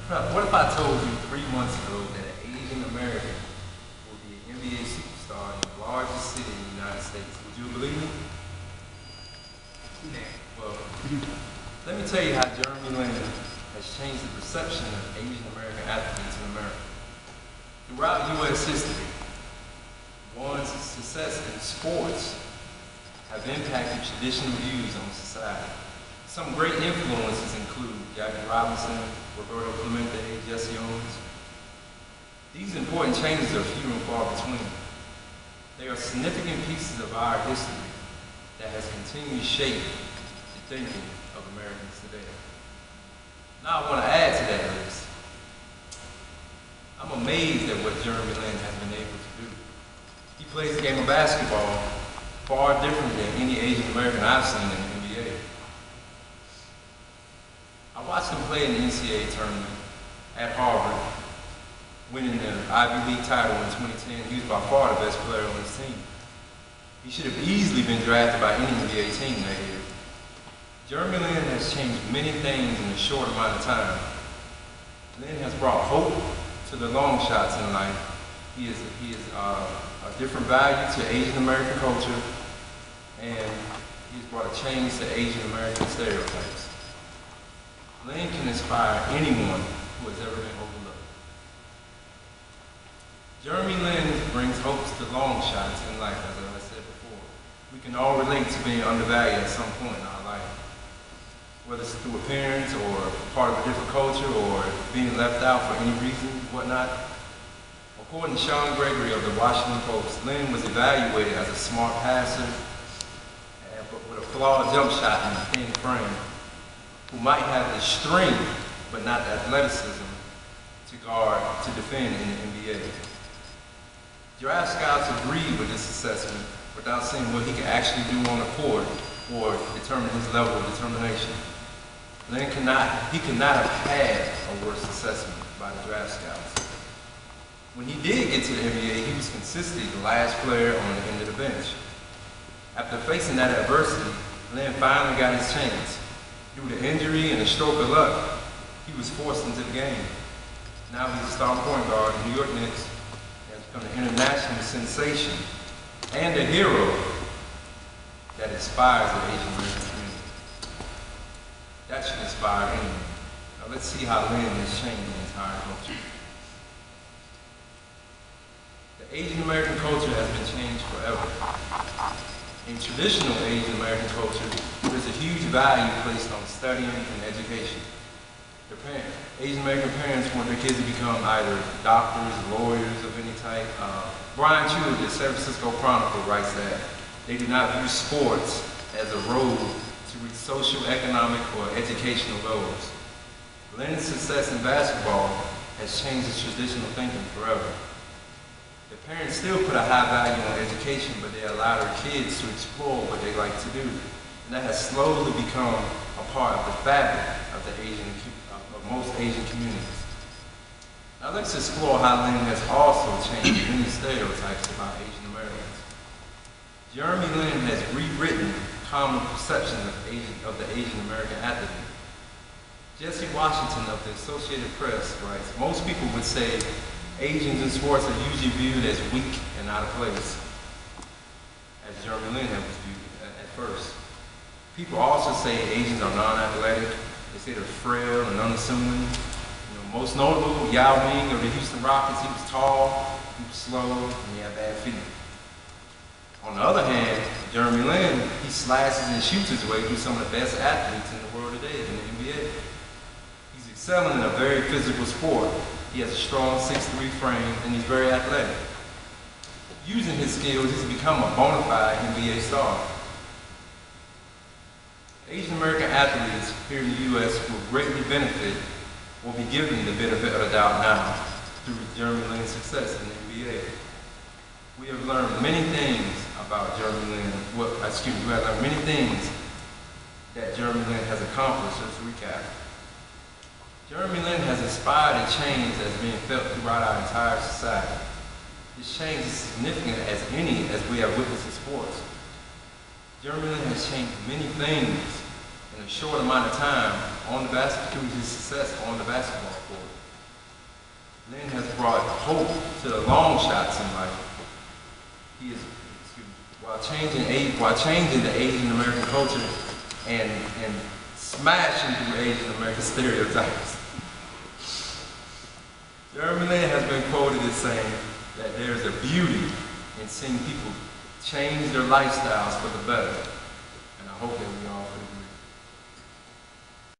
What if I told you 3 months ago that an Asian American will be an NBA superstar in the largest city in the United States? Would you believe me? Well, let me tell you how Jeremy Lin has changed the perception of Asian American athletes in America. Throughout U.S. history, one's success in sports have impacted traditional views on society. Some great influences include Jackie Robinson, Roberto Clemente, Jesse Owens. These important changes are few and far between. They are significant pieces of our history that has continued to shape the thinking of Americans today. Now I want to add to that list. I'm amazed at what Jeremy Lin has been able to do. He plays the game of basketball far different than any Asian American I've seen in the NBA. I watched him play in the NCAA tournament at Harvard, winning the Ivy League title in 2010. He was by far the best player on his team. He should have easily been drafted by any NBA team that year. Jeremy Lin has changed many things in a short amount of time. Lin has brought hope to the long shots in life. He is a different value to Asian American culture, and he's brought a change to Asian American stereotypes. Lin can inspire anyone who has ever been overlooked. Jeremy Lin brings hope to long shots in life, as I said before. We can all relate to being undervalued at some point in our life, whether it's through appearance or part of a different culture or being left out for any reason, whatnot. According to Sean Gregory of the Washington Post, Lin was evaluated as a smart passer, but with a flawed jump shot and a thin frame, who might have the strength, but not the athleticism, to defend in the NBA. Draft scouts agreed with this assessment without seeing what he could actually do on the court or determine his level of determination. Lin could not have had a worse assessment by the draft scouts. When he did get to the NBA, he was consistently the last player on the end of the bench. After facing that adversity, Lin finally got his chance. Due to injury and a stroke of luck, he was forced into the game. Now he's a star point guard in the New York Knicks and has become an international sensation and a hero that inspires the Asian American community. That should inspire anyone. Now let's see how Lin has changed the entire culture. The Asian American culture has been changed forever. In traditional Asian American culture, there's a huge value placed on studying and education. Asian American parents want their kids to become either doctors, lawyers of any type. Brian Chu of the San Francisco Chronicle writes that they do not view sports as a road to reach social, economic, or educational goals. Lin's success in basketball has changed his traditional thinking forever. The parents still put a high value on education, but they allow their kids to explore what they like to do. And that has slowly become a part of the fabric of most Asian communities. Now let's explore how Lin has also changed many stereotypes about Asian Americans. Jeremy Lin has rewritten common perceptions of the Asian American athlete. Jesse Washington of the Associated Press writes, most people would say Asians in sports are usually viewed as weak and out of place, as Jeremy Lin was viewed at first. People also say Asians are non-athletic. They say they're frail and unassuming. Most notable, Yao Ming of the Houston Rockets, he was tall, he was slow, and he had bad feet. On the other hand, Jeremy Lin, he slashes and shoots his way through some of the best athletes in the world today in the NBA. He's excelling in a very physical sport. He has a strong 6'3" frame, and he's very athletic. Using his skills, he's become a bona fide NBA star. Asian American athletes here in the U.S. will greatly benefit, will be given the benefit of the doubt now through Jeremy Lin's success in the NBA. We have learned many things about Jeremy Lin. We have learned many things that Jeremy Lin has accomplished. Let's recap. Jeremy Lin has inspired a change that is being felt throughout our entire society. This change is significant as we have witnessed in sports. Jeremy Lin has changed many things in a short amount of time through his success on the basketball court. Lynn has brought hope to the long shots in life. He is, while changing the Asian American culture and smashing through Asian American stereotypes. Jeremy Lin has been quoted as saying that there's a beauty in seeing people change their lifestyles for the better. And I hope that we all